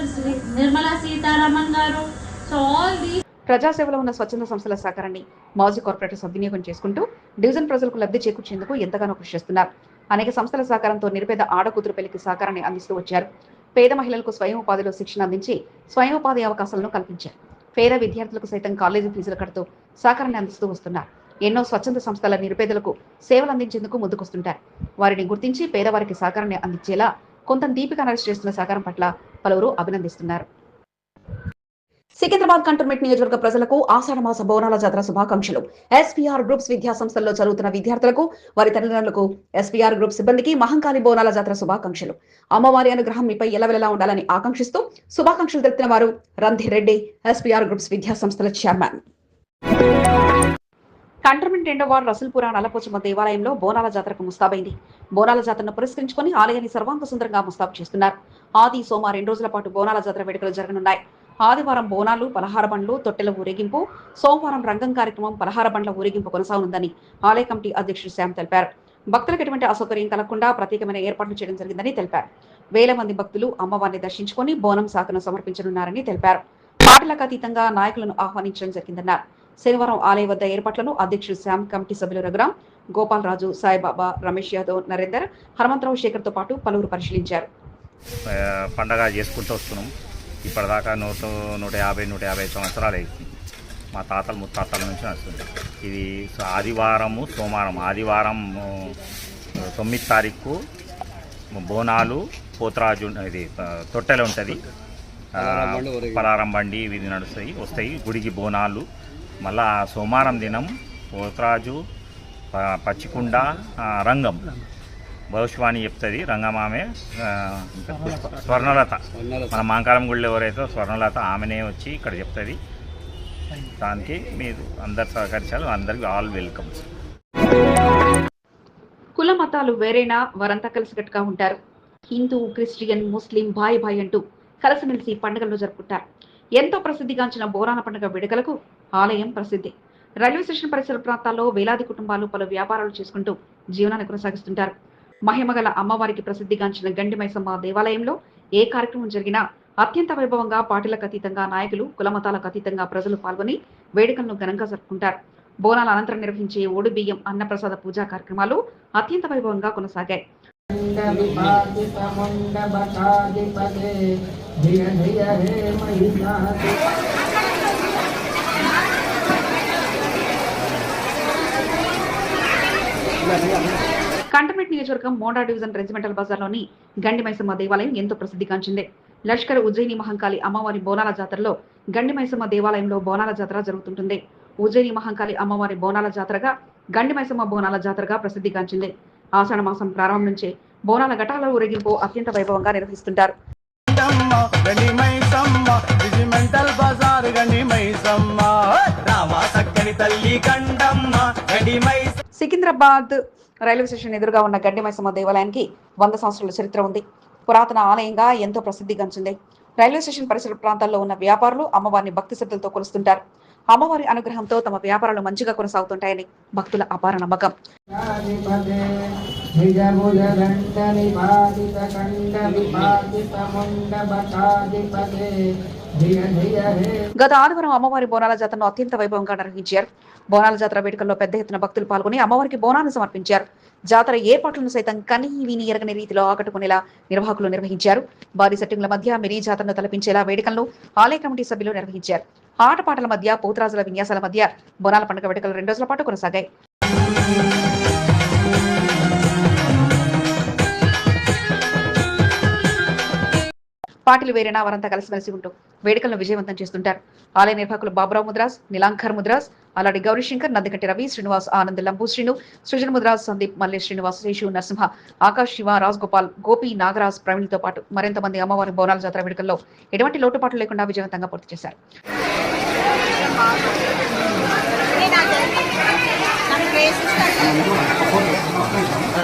Nirmala Sitharaman garu. So all these ప్రజాసేవలో ఉన్న స్వచ్ఛంద సంస్థల సహకారాన్ని మాజీ corporator సద్వినియోగం చేసుకుంటూ division ప్రజలకు లబ్ధి చేకూర్చేందుకు ఎంతగానో కృషి చేస్తున్నారు. అనేక సంస్థల సహకారంతో నిరుపేద ఆడకూతురు పెళ్లికి సహకారాన్ని అందిస్తూ వచ్చారు. పేద మహిళలకు స్వయం ఉపాధిలో శిక్షణ అందించి స్వయం ఉపాధి అవకాశాలను కల్పించారు. పేద విద్యార్థులకు సైతం కాలేజీ ఫీజులు కడుతూ సహకారాన్ని అందిస్తూ వస్తున్నారు. ఎన్నో స్వచ్ఛంద సంస్థల నిరుపేదలకు సేవలు అందించేందుకు ముందుకొస్తుంటారు. వారిని గుర్తించి పేదవారికి సహకారాన్ని అందించేలా కొంత దీపిక నరేష్ చేస్తున్న సహకారం పట్ల పలువురు అభినందిస్తున్నారు. సికింద్రాబాద్ కంటోన్మెంట్ నియోజకవర్గ ప్రజలకు ఆషాఢ మాస బోనాల జాతర శుభాకాంక్షలు. ఎస్పీఆర్ గ్రూప్స్ విద్యా సంస్థల్లో చదువుతున్న విద్యార్థులకు, వారి తల్లిదండ్రులకు, ఎస్పీఆర్ గ్రూప్ సిబ్బందికి మహంకాళి బోనాల జాతర శుభాకాంక్షలు. అమ్మవారి అనుగ్రహం మీపై ఎలవెలలా ఉండాలని ఆకాంక్షిస్తూ శుభాకాంక్షలు తెలుపుతున్న వారు రంధిరెడ్డి, ఎస్పీఆర్ గ్రూప్స్ విద్యా సంస్థల చైర్మన్. కంటోన్మెంట్ 2వ వార్డు రసూల్పురా నల్లపోచమ్మ దేవాలయంలో బోనాల జాతరకు ముస్తాబైంది. బోనాల జాతరను పురస్కరించుకుని ఆలయాన్ని సర్వాంగ సుందరంగా ముస్తాబు చేస్తున్నారు. ఆది సోమ 2 రోజుల పాటు బోనాల జాతర వేడుకలు జరగనున్నాయి. ఆదివారం బోనాలు, పలహార బండ్లు, తొట్టెల ఊరేగింపు, సోమవారం రంగం కార్యక్రమం, పలహార బండ్ల ఊరేగింపు కొనసాగనుందని ఆలయ కమిటీ అధ్యక్షుడు శ్యామ్ తెలిపారు. భక్తులకు ఎటువంటి అసౌకర్యం కలగకుండా ప్రత్యేకమైన ఏర్పాట్లు చేయడం జరిగిందని తెలిపారు. వేల మంది భక్తులు అమ్మవారిని దర్శించుకుని బోనం శాఖను సమర్పించనున్నారని తెలిపారు. పాటలకు అతీతంగా నాయకులను ఆహ్వానించడం జరిగిందన్నారు. శనివారం ఆలయ వద్ద ఏర్పాట్లను అధ్యక్షుడు శ్యామ్, కమిటీ సభ్యులు రఘురాం, గోపాల్ రాజు, సాయిబాబా, రమేష్ యాదవ్, నరేందర్, హనుమంతరావు శేఖర్తో పాటు పలువురు పరిశీలించారు. పండగ చేసుకుంటూ వస్తున్నాం. ఇప్పటిదాకా 150 సంవత్సరాలు అయింది. మా తాతలు ముత్తాతల నుంచి వస్తుంది. ఇది ఆదివారము, సోమవారం. ఆదివారం 9 తారీఖు బోనాలు, పోతరాజు, ఇది తొట్టెలు ఉంటుంది, పలారం బండి ఇవి వస్తాయి గుడికి బోనాలు. మళ్ళా సోమవారం దినం పోతరాజు, పచ్చికుండ, రంగం భవిష్వాణి చెప్తుంది. రంగమామె స్వర్ణలత, మన మాంకారం గుడిలో ఎవరైతే స్వర్ణలత ఆమెనే వచ్చి ఇక్కడ చెప్తుంది. దానికి మీరు అందరు సహకరించాలి. అందరికి ఆల్ వెల్కమ్స్. కుల మతాలు వేరేనా, వారంతా కలిసికట్టుగా ఉంటారు. హిందూ, క్రిస్టియన్, ముస్లిం భాయ్ భాయ్ అంటూ కలిసిమెలిసి పండుగల్లో జరుపుకుంటారు. ఎంతో ప్రసిద్ధిగాంచిన బోనాల పండుగ వేడుకలకు ఆలయం ప్రసిద్ధి. రైల్వే స్టేషన్ పరిసర ప్రాంతాల్లో వేలాది కుటుంబాలు పలు వ్యాపారాలు చేసుకుంటూ జీవనాన్ని కొనసాగిస్తుంటారు. మహిమగల అమ్మవారికి ప్రసిద్ధిగాంచిన గండి మైసమ్మ దేవాలయంలో ఏ కార్యక్రమం జరిగినా అత్యంత వైభవంగా, పార్టీలకు అతీతంగా, నాయకులు, కులమతాలకు అతీతంగా ప్రజలు పాల్గొని వేడుకలను ఘనంగా జరుపుకుంటారు. బోనాల అనంతరం నిర్వహించే ఓడి బియ్యం అన్నప్రసాద పూజా కార్యక్రమాలు అత్యంత వైభవంగా కొనసాగాయి. కంటోన్మెంట్ నియోజకవర్గం మోండా డివిజన్ రెజిమెంటల్ బజార్లోని గండి మైసమ్మ దేవాలయం ఎంతో ప్రసిద్ధిగాంచింది. లష్కర్ ఉజ్జయిని మహంకాళి అమ్మవారి బోనాల జాతరలో గండి మైసమ్మ దేవాలయంలో బోనాల జాతర జరుగుతుంటుంది. ఉజ్జయిని మహంకాళి అమ్మవారి బోనాల జాతరగా గండి మైసమ్మ బోనాల జాతరగా ప్రసిద్ధిగాంచింది. ఆషాఢ మాసం ప్రారంభం నుంచే బోనాల ఘటాల ఊరేగింపు అత్యంత వైభవంగా నిర్వహిస్తుంటారు. సికింద్రాబాద్ రైల్వే స్టేషన్ ఎదురుగా ఉన్న గండి మైసమ్మ దేవాలయానికి 100 సంవత్సరాల చరిత్ర ఉంది. పురాతన ఆలయంగా ఎంతో ప్రసిద్ధిగాంచింది. రైల్వే స్టేషన్ పరిసర ప్రాంతాల్లో ఉన్న వ్యాపారులు అమ్మవారిని భక్తి శ్రద్ధలతో కొలుస్తుంటారు. అమ్మవారి అనుగ్రహంతో తమ వ్యాపారాలు మంచిగా కొనసాగుతుంటాయని భక్తుల అపార నమ్మకం. గత ఆదివారం అమ్మవారి బోనాల జాతరను అత్యంత వైభవంగా నిర్వహించారు. బోనాల జాతర వేడుకల్లో పెద్ద ఎత్తున భక్తులు పాల్గొని అమ్మవారికి బోనాన్ని సమర్పించారు. జాతర ఏర్పాట్లను సైతం కనీ విని ఎరగని రీతిలో ఆకట్టుకునేలా నిర్వాహకులు నిర్వహించారు. భారీ సెట్టింగ్ల మధ్య మినీ జాతరను తలపించేలా వేడుకలను ఆలయ కమిటీ సభ్యులు నిర్వహించారు. ఆటపాటల మధ్య, పోతురాజుల విన్యాసాల మధ్య బోనాల పండుగ వేడుకలు 2 రోజుల పాటు కొనసాగాయి. పార్టీలు వేరేనా, వారంతా కలిసిమెలిసి ఉంటూ వేడుకలను విజయవంతం చేస్తుంటారు. ఆలయ నిర్వాహకులు బాబురావు ముద్రాస్, నీలాంకర్ ముద్రాస్, అలాడి గౌరీశంకర్, నందికట్టి రవి, శ్రీనివాస్, ఆనంద్, లంబూ శ్రీను, సృజన్ ముద్రాస్, సందీప్, మల్లేష్, శ్రీనివాస్, శేషు, నరసింహ, ఆకాష్, శివ, రాజ్ గోపాల్, గోపి, నాగరాజ్, ప్రవీణ్తో పాటు మరింత మంది అమ్మవారి బోనాల జాతర వేడుకల్లో ఎటువంటి లోటుపాట్లు లేకుండా విజయవంతంగా పూర్తి చేశారు.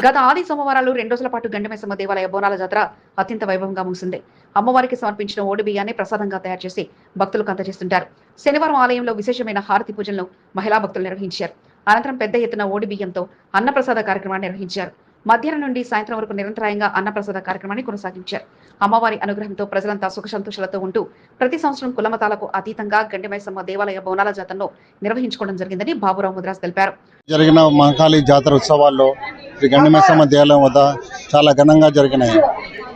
గత ఆది సోమవారాలు 2 రోజుల పాటు గండి మైసమ్మ దేవాలయ బోనాల జాతర అత్యంత వైభవంగా ముగిసింది. అమ్మవారికి సమర్పించిన ఓడి బియ్యాన్ని ప్రసాదంగా తయారు చేసి భక్తులకు అందజేస్తుంటారు. శనివారం ఆలయంలో విశేషమైన హారతి పూజలను మహిళా భక్తులు నిర్వహించారు. అనంతరం పెద్ద ఎత్తున ఓడి బియ్యంతో అన్నప్రసాద కార్యక్రమాన్ని నిర్వహించారు. మధ్యాహ్నం నుండి సాయంత్రం వరకు నిరంతరాయంగా అన్నప్రసాద కార్యక్రమాన్ని కొనసాగించారు. అమ్మవారి అనుగ్రహంతో ప్రజలంతా సుఖ సంతోషాలతో ఉంటూ ప్రతి సంవత్సరం కులమతాలకు అతీతంగా గండి మైసమ్మ దేవాలయ బోనాల జాతరను నిర్వహించుకోవడం జరిగిందని బాబురావు ముద్రాస్ తెలిపారు. జరిగిన మహంకాళి జాతర ఉత్సవాల్లో శ్రీ గండి మైసమ్మ దేవాలయం వద్ద చాలా ఘనంగా జరిగినాయి.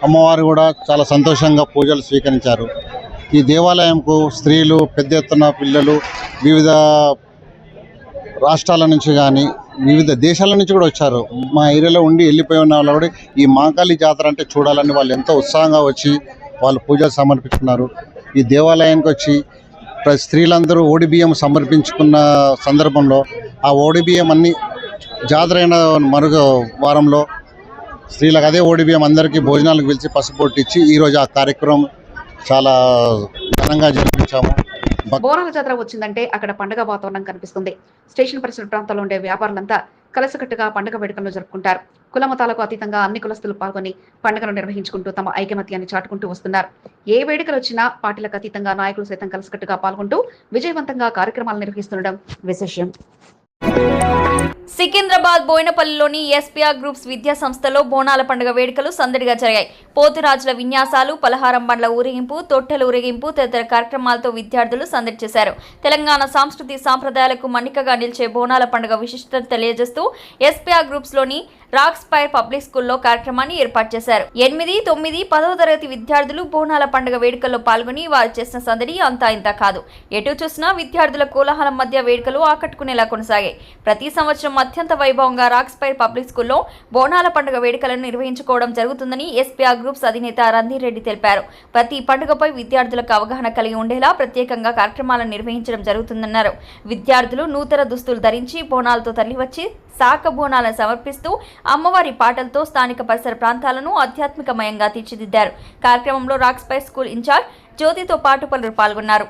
అమ్మవారు కూడా చాలా సంతోషంగా పూజలు స్వీకరించారు. ఈ దేవాలయంకు స్త్రీలు, పెద్ద ఎత్తున పిల్లలు, వివిధ రాష్ట్రాల నుంచి కానీ వివిధ దేశాల నుంచి కూడా వచ్చారు. మా ఏరియాలో ఉండి వెళ్ళిపోయి ఉన్న వాళ్ళు కూడా ఈ మహంకాళి జాతర అంటే చూడాలని వాళ్ళు ఎంతో ఉత్సాహంగా వచ్చి వాళ్ళు పూజలు సమర్పించుకున్నారు. ఈ దేవాలయానికి వచ్చి స్త్రీలందరూ ఓడి బియ్యం సమర్పించుకున్న సందర్భంలో ఆ ఓడి బియ్యం అన్ని జాతర అయిన మరుగు వారంలో స్త్రీలకు అదే ఓడి బియ్యం అందరికీ భోజనాలకు పిలిచి పసుపొట్టించి ఈరోజు ఆ కార్యక్రమం చాలా ఘనంగా జరిపించాము. బోనాల జాతర వచ్చిందంటే అక్కడ పండుగ వాతావరణం కనిపిస్తుంది. స్టేషన్ పరిసర ప్రాంతాల్లో ఉండే వ్యాపారులంతా కలిసికట్టుగా పండుగ వేడుకలను జరుపుకుంటారు. కుల మతాలకు అతీతంగా అన్ని కులస్తులు పాల్గొని పండుగను నిర్వహించుకుంటూ తమ ఐకమత్యాన్ని చాటుకుంటూ వస్తున్నారు. ఏ వేడుకలు వచ్చినా పార్టీలకు అతీతంగా నాయకులు సైతం కలిసికట్టుగా పాల్గొంటూ విజయవంతంగా కార్యక్రమాలు నిర్వహిస్తుండడం విశేషం. సికింద్రాబాద్ బోయినపల్లిలోని ఎస్పీఆర్ గ్రూప్స్ విద్యా సంస్థలో బోనాల పండుగ వేడుకలు సందడిగా జరిగాయి. పోతురాజుల విన్యాసాలు, పలహారం బండ్ల ఊరేగింపు, తొట్టెల ఊరేగింపు తదితర కార్యక్రమాలతో విద్యార్థులు సందడి చేశారు. తెలంగాణ సంస్కృతి సాంప్రదాయాలకు మన్నికగా నిలిచే బోనాల పండుగ విశిష్టత తెలియజేస్తూ ఎస్పీఆర్ గ్రూప్స్లోని రాక్స్పైర్ పబ్లిక్ స్కూల్లో కార్యక్రమాన్ని ఏర్పాటు చేశారు. 8, 9, 10వ తరగతి విద్యార్థులు బోనాల పండుగ వేడుకల్లో పాల్గొని వారు చేసిన సందడి అంతా ఇంత కాదు. ఎటు చూసినా విద్యార్థుల కోలాహలం మధ్య వేడుకలు ఆకట్టుకునేలా కొనసాగాయి. ప్రతి సంవత్సరం అత్యంత వైభవంగా రాక్స్పైర్ పబ్లిక్ స్కూల్లో బోనాల పండుగ వేడుకలను నిర్వహించుకోవడం జరుగుతుందని ఎస్పీఆర్ గ్రూప్స్ అధినేత రంధీర్ రెడ్డి తెలిపారు. ప్రతి పండుగపై విద్యార్థులకు అవగాహన కలిగి ఉండేలా ప్రత్యేకంగా కార్యక్రమాలను నిర్వహించడం జరుగుతుందన్నారు. విద్యార్థులు నూతన దుస్తులు ధరించి బోనాలతో తరలివచ్చి శాఖ బోనాలను సమర్పిస్తూ అమ్మవారి పాటలతో స్థానిక పరిసర ప్రాంతాలను ఆధ్యాత్మికమయంగా తీర్చిదిద్దారు. కార్యక్రమంలో రాక్స్పైర్ స్కూల్ ఇన్ఛార్జ్ జ్యోతితో పాటు పలువురు పాల్గొన్నారు.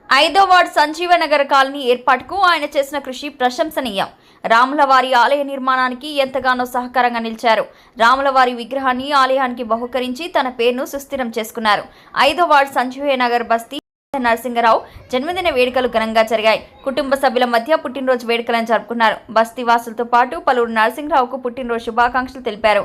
ఐదో వార్డు సంజీవనగర్ కాలనీ ఏర్పాటుకు ఆయన చేసిన కృషి ప్రశంసనీయం. రాములవారి ఆలయ నిర్మాణానికి ఎంతగానో సహకారంగా నిలిచారు. రాములవారి విగ్రహాన్ని ఆలయానికి బహుకరించి తన పేరును సుస్థిరం చేసుకున్నారు. ఐదో వార్డు సంజీవనగర్ బస్తీ నరసింగరావు జన్మదిన వేడుకలు ఘనంగా జరిగాయి. కుటుంబ సభ్యుల మధ్య పుట్టినరోజు వేడుకలను జరుపుకున్నారు. బస్తీ వాసులతో పాటు పలువురు నరసింగరావుకు పుట్టినరోజు శుభాకాంక్షలు తెలిపారు.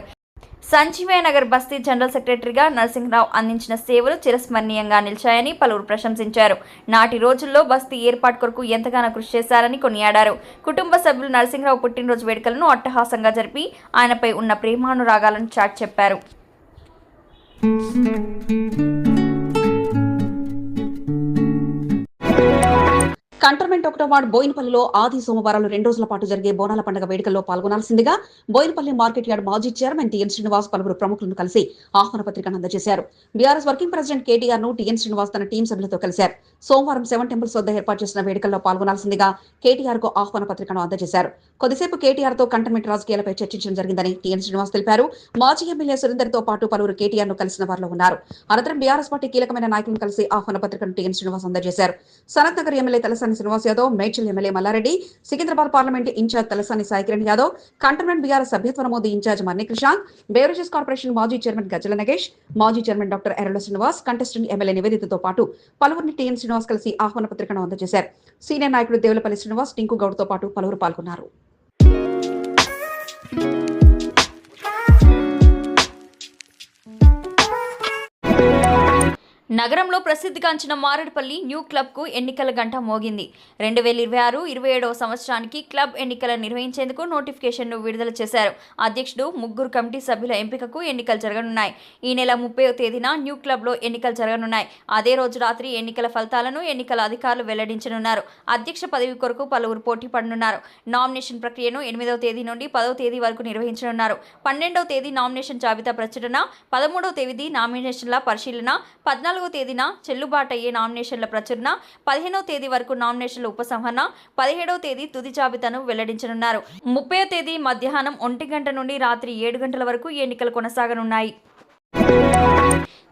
సంజీవనగర్ బస్తీ జనరల్ సెక్రటరీగా నరసింహరావు అందించిన సేవలు చిరస్మరణీయంగా నిలిచాయని పలువురు ప్రశంసించారు. నాటి రోజుల్లో బస్తీ ఏర్పాటు కొరకు ఎంతగానో కృషి చేశారని కొనియాడారు. కుటుంబ సభ్యులు నరసింహరావు పుట్టినరోజు వేడుకలను అట్టహాసంగా జరిపి ఆయనపై ఉన్న ప్రేమానురాగాలను చాటి చెప్పారు. కంటోన్మెంట్ 1వ వార్డు బోయినపల్లిలో ఆది సోమవారాలు 2 రోజుల పాటు జరిగే బోనాల పండుగ వేడుకల్లో పాల్గొనాల్సిందిగా బోయినపల్లి మార్కెట్ యార్డ్ మాజీ చైర్మన్ టిఎన్ శ్రీనివాస్ పలువురు ప్రముఖులను కలిసి ఆహ్వాన పత్రికను అందజేశారు. బీఆర్ఎస్ వర్కింగ్ ప్రెసిడెంట్ కేటీఆర్ ను టిఎన్ శ్రీనివాస్ తన టీం సభ్యులతో కలిశారు. సోమవారం 7 టెంపుల్స్ వద్ద ఏర్పాటు చేసిన వేడుకల్లో పాల్గొనాల్సిందిగా కేటీఆర్ కు ఆహ్వాన పత్రికను అందజేశారు. కొద్దిసేపు కేటీఆర్ తో కంటోన్మెంట్ రాజకీయాలపై చర్చించడం జరిగిందని టిఎన్ శ్రీనివాస్ తెలిపారు. మాజీ ఎమ్మెల్యే సురేందర్ తో పాటు పలువురు కేటీఆర్ ను కలిసిన వారిలో ఉన్నారు. అనంతరం బీఆర్ఎస్ పార్టీ కీలకమైన నాయకులను కలిసి ఆహ్వాన పత్రికను టిఎన్ శ్రీనివాస్ అందజేశారు. Sanath Nagar MLA Talasani Srinivas Yadav, Medchal MLA Mallareddy, Secunderabad parliament incharge Talasani Saikiran Yadav, cantonment BRS సభ్యత్వ నమోదు incharge Manne Krishank, beverages corporation మాజీ చైర్మన్ గజ్జల నగేష్, మాజీ chairman doctor Errala Srinivas, contestant MLA నివేదితతో పాటు పలువురిని టిఎన్ శ్రీనివాస్ కలిసి ఆహ్వాన పత్రికను అందజేశారు. సీనియర్ నాయకుడు దేవులపల్లి శ్రీనివాస్, టింకు గౌడ్ తో పాటు పలువురు పాల్గొన్నారు. నగరంలో ప్రసిద్ధిగాంచిన మారేడుపల్లి న్యూ క్లబ్కు ఎన్నికల గంట మోగింది. 2026-27వ సంవత్సరానికి క్లబ్ ఎన్నికలు నిర్వహించేందుకు నోటిఫికేషన్ను విడుదల చేశారు. అధ్యక్షుడు, 3 కమిటీ సభ్యుల ఎంపికకు ఎన్నికలు జరగనున్నాయి. ఈ నెల 30వ తేదీన న్యూ క్లబ్లో ఎన్నికలు జరగనున్నాయి. అదే రోజు రాత్రి ఎన్నికల ఫలితాలను ఎన్నికల అధికారులు వెల్లడించనున్నారు. అధ్యక్ష పదవి కొరకు పలువురు పోటీ పడనున్నారు. నామినేషన్ ప్రక్రియను 8వ తేదీ నుండి 10వ తేదీ వరకు నిర్వహించనున్నారు. 12వ తేదీ నామినేషన్ జాబితా ప్రచురణ, 13వ తేదీ నామినేషన్ల పరిశీలన, 14వ తేదీన చెల్లుబాటయ్యే నామినేషన్ల ప్రచురణ, 15వ తేదీ వరకు నామినేషన్ల ఉపసంహరణ, 17వ తేదీ తుది జాబితాను వెల్లడించనున్నారు. 30వ తేదీ మధ్యాహ్నం 1 గంట నుండి రాత్రి 7 గంటల వరకు ఎన్నికలు కొనసాగనున్నాయి.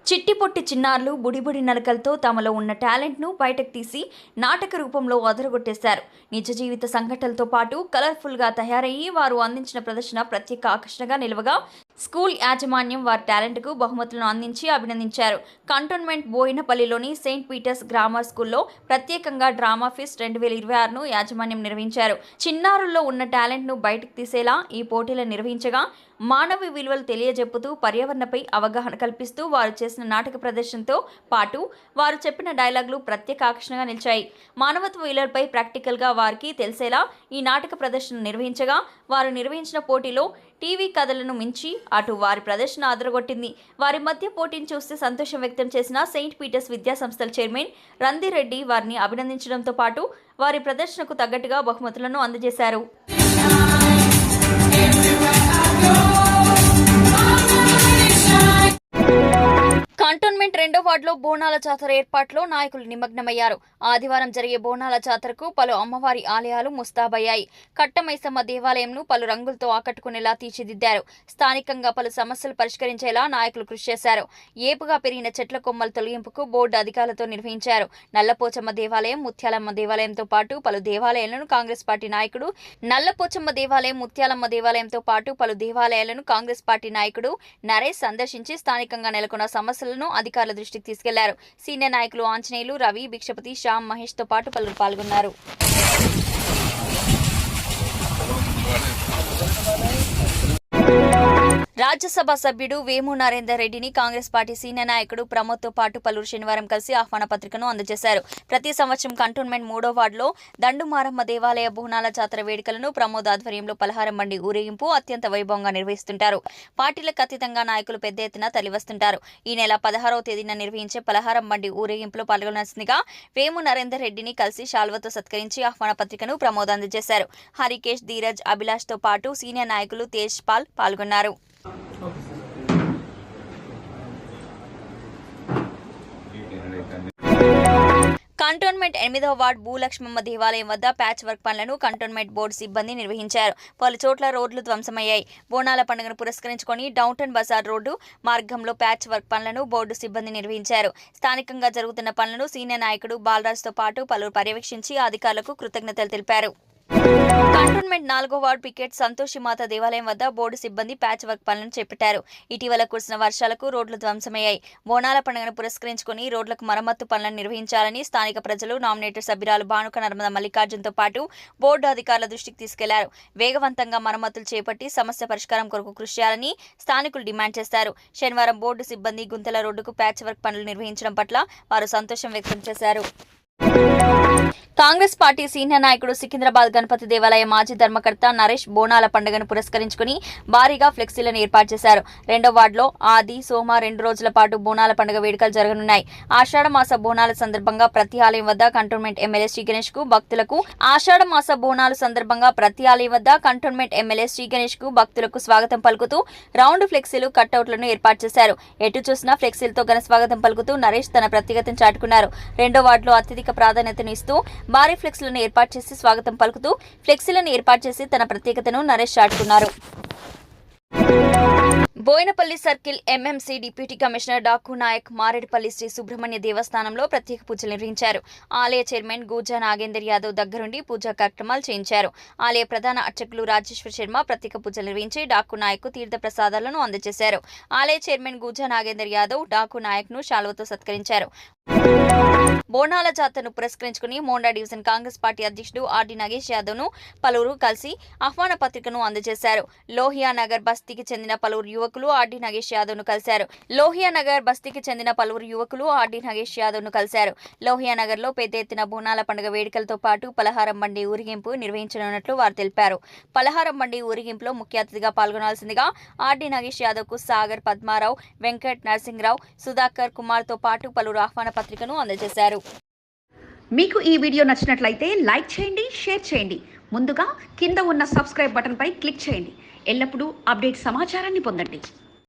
చిట్టిపొట్టి చిన్నారులు బుడిబుడి నలకలతో తమలో ఉన్న టాలెంట్ను బయటకు తీసి నాటక రూపంలో అదరగొట్టేశారు. నిజ జీవిత సంఘటనలతో పాటు కలర్ఫుల్గా తయారయ్యి వారు అందించిన ప్రదర్శన ప్రత్యేక ఆకర్షణగా నిలవగా స్కూల్ యాజమాన్యం వారి టాలెంట్కు బహుమతులను అందించి అభినందించారు. కంటోన్మెంట్ బోయినపల్లిలోని సెయింట్ పీటర్స్ గ్రామర్ స్కూల్లో ప్రత్యేకంగా డ్రామా ఫెస్ట్ 2026ను యాజమాన్యం నిర్వహించారు. చిన్నారుల్లో ఉన్న టాలెంట్ను బయటకు తీసేలా ఈ పోటీలను నిర్వహించగా మానవ విలువలు తెలియజెప్పుతూ పర్యావరణపై అవగాహన కల్పిస్తూ వారు చేసిన నాటక ప్రదర్శనతో పాటు వారు చెప్పిన డైలాగులు ప్రత్యేక ఆకర్షణగా నిలిచాయి. మానవత్వ విలువలపై ప్రాక్టికల్గా వారికి తెలిసేలా ఈ నాటక ప్రదర్శన నిర్వహించగా వారు నిర్వహించిన పోటీలో టీవీ కథలను మించి అటు వారి ప్రదర్శన అదరగొట్టింది. వారి మధ్య పోటీని చూస్తే సంతోషం వ్యక్తం చేసిన సెయింట్ పీటర్స్ విద్యా సంస్థల చైర్మన్ రందిరెడ్డి వారిని అభినందించడంతో పాటు వారి ప్రదర్శనకు తగ్గట్టుగా బహుమతులను అందజేశారు. కంటోన్మెంట్ 2వ వార్డులో బోనాల జాతర ఏర్పాట్లో నాయకులు నిమగ్నమయ్యారు. ఆదివారం జరిగే బోనాల జాతరకు పలు అమ్మవారి ఆలయాలు ముస్తాబయ్యాయి. కట్టమైసమ్మ దేవాలయంను పలు రంగులతో ఆకట్టుకునేలా తీర్చిదిద్దారు. స్థానికంగా పలు సమస్యలు పరిష్కరించేలా నాయకులు కృషి చేశారు. ఏపుగా పెరిగిన చెట్ల కొమ్మల తొలగింపుకు బోర్డు అధికారులతో నిర్వహించారు. నల్లపోచమ్మ దేవాలయం, ముత్యాలమ్మ దేవాలయంతో పాటు పలు దేవాలయాలను కాంగ్రెస్ పార్టీ నాయకుడు నల్లపోచమ్మ దేవాలయం, ముత్యాలమ్మ దేవాలయంతో పాటు పలు దేవాలయాలను కాంగ్రెస్ పార్టీ నాయకుడు నరేష్ సందర్శించి స్థానికంగా నెలకొన్న సమస్యలను అధికారుల దృష్టికి తీసుకెళ్లారు. సీనియర్ నాయకులు ఆంజనేయులు, రవి, భిక్షపతి, శ్యామ్, మహేష్ తో పాటు పలువురు పాల్గొన్నారు. రాజ్యసభ సభ్యుడు వేము నరేందర్ రెడ్డిని కాంగ్రెస్ పార్టీ సీనియర్ నాయకుడు ప్రమోద్తో పాటు పలువురు శనివారం కలిసి ఆహ్వాన పత్రికను అందజేశారు. ప్రతి సంవత్సరం కంటోన్మెంట్ 3వ వార్డులో దండుమారమ్మ దేవాలయ బోనాల జాతర వేడుకలను ప్రమోద్ ఆధ్వర్యంలో పలహారం బండి ఊరేగింపు అత్యంత వైభవంగా నిర్వహిస్తుంటారు. పార్టీలకు అతీతంగా నాయకులు పెద్ద ఎత్తున తరలివస్తుంటారు. ఈ నెల 16వ తేదీన నిర్వహించే పలహారం బండి ఊరేగింపులో పాల్గొనాల్సిందిగా వేము నరేందర్ రెడ్డిని కలిసి శాల్వతో సత్కరించి ఆహ్వాన పత్రికను ప్రమోద్ అందజేశారు. హరికేష్, ధీరజ్, అభిలాష్ తో పాటు సీనియర్ నాయకులు తేజ్ పాల్ పాల్గొన్నారు. కంటోన్మెంట్ 8వ వార్డు భూలక్ష్మమ్మ దేవాలయం వద్ద ప్యాచ్ వర్క్ పనులను కంటోన్మెంట్ బోర్డు సిబ్బంది నిర్వహించారు. పలు చోట్ల రోడ్లు ధ్వంసమయ్యాయి. బోనాల పండుగను పురస్కరించుకొని డౌన్టౌన్ బజార్ రోడ్డు మార్గంలో ప్యాచ్ వర్క్ పనులను బోర్డు సిబ్బంది నిర్వహించారు. స్థానికంగా జరుగుతున్న పనులను సీనియర్ నాయకుడు బాలరాజ్తో పాటు పలువురు పర్యవేక్షించి అధికారులకు కృతజ్ఞతలు తెలిపారు. కంటోన్మెంట్ 4వ వార్డు పికెట్ సంతోషిమాత దేవాలయం వద్ద బోర్డు సిబ్బంది ప్యాచ్ వర్క్ పనులను చేపట్టారు. ఇటీవల కురిసిన వర్షాలకు రోడ్లు ధ్వంసమయ్యాయి. బోనాల పండుగను పురస్కరించుకుని రోడ్లకు మరమ్మత్తు పనులను నిర్వహించాలని స్థానిక ప్రజలు నామినేటెడ్ సభ్యురాలు భానుక నర్మద మల్లికార్జున్తో పాటు బోర్డు అధికారుల దృష్టికి తీసుకెళ్లారు. వేగవంతంగా మరమ్మతులు చేపట్టి సమస్య పరిష్కారం కొరకు కృషి చేయాలని స్థానికులు డిమాండ్ చేశారు. శనివారం బోర్డు సిబ్బంది గుంతల రోడ్డుకు ప్యాచ్ వర్క్ పనులు నిర్వహించడం పట్ల వారు సంతోషం వ్యక్తం చేశారు. కాంగ్రెస్ పార్టీ సీనియర్ నాయకుడు సికింద్రాబాద్ గణపతి దేవాలయ మాజీ ధర్మకర్త నరేష్ బోనాల పండుగను పురస్కరించుకుని భారీగా ఫ్లెక్సీలను ఏర్పాటు చేశారు. 2వ వార్డులో ఆది, సోమ 2 రోజుల పాటు బోనాల పండుగ వేడుకలు జరగనున్నాయి. ఆషాఢ మాస బోనాల సందర్భంగా ప్రతి ఆలయం వద్ద కంటోన్మెంట్ ఎమ్మెల్యే శ్రీ గణేష్ కు భక్తులకు భక్తులకు స్వాగతం పలుకుతూ రౌండ్ ఫ్లెక్సీలు కట్అవుట్లను ఏర్పాటు చేశారు. ఎటు చూసినా ఫ్లెక్సీలతో ఘన స్వాగతం పలుకుతూ నరేష్ తన ప్రత్యేకతను చాటుకున్నారు. 2వ వార్డులో అత్యధిక ప్రాధాన్యతను ఇస్తూ భారీ ఫ్లెక్సీలను ఏర్పాటు చేసి స్వాగతం పలుకుతూ ఫ్లెక్సీలను ఏర్పాటు చేసి తన ప్రత్యేకతను నరేష్ చాటుకున్నారు. Boinpally circle MMC deputy commissioner Daku Nayak Marredpally Sri Subrahmanya దేవస్థానంలో ప్రత్యేక పూజలు నిర్వహించారు. ఆలయ చైర్మన్ గూజా నాగేందర్ యాదవ్ దగ్గరుండి పూజా కార్యక్రమాలు చేయించారు. ఆలయ ప్రధాన అర్చకులు రాజేశ్వర్ శర్మ ప్రత్యేక పూజలు నిర్వహించి డాకు నాయక్ తీర్థ ప్రసాదాలను అందజేశారు. ఆలయ చైర్మన్ గూజా నాగేందర్ యాదవ్ డాకు నాయక్ ను శాలువతో సత్కరించారు. బోనాల జాతరను పురస్కరించుకుని మోండా డివిజన్ కాంగ్రెస్ పార్టీ అధ్యక్షుడు ఆర్డి నాగేష్ యాదవ్ ను పలువురు కలిసి ఆహ్వాన పత్రికను అందజేశారు. లోహియా నగర్ బస్తీకి చెందిన పలువురు యువకులు ఆర్డి నాగేష్ యాదవ్ ను కలిశారు. లోహియా నగర్ లో పెద్ద ఎత్తున బోనాల పండుగ వేడుకలతో పాటు పలహారం బండి ఊరేగింపు నిర్వహించనున్నట్లు వారు తెలిపారు. పలహారం బండి ఊరేగింపులో ముఖ్య అతిథిగా పాల్గొనాల్సిందిగా ఆర్డి నాగేష్ యాదవ్ కు సాగర్, పద్మారావు, వెంకట్, నరసింహరావు, సుధాకర్ కుమార్ తో పాటు పలువురు ఆహ్వాన పత్రికను అందజేశారు. మీకు ఈ వీడియో నచ్చినట్లయితే లైక్ చేయండి, షేర్ చేయండి. ముందుగా కింద ఉన్న సబ్స్క్రైబ్ బటన్పై క్లిక్ చేయండి. ఎల్లప్పుడూ అప్డేట్ సమాచారాన్ని పొందండి.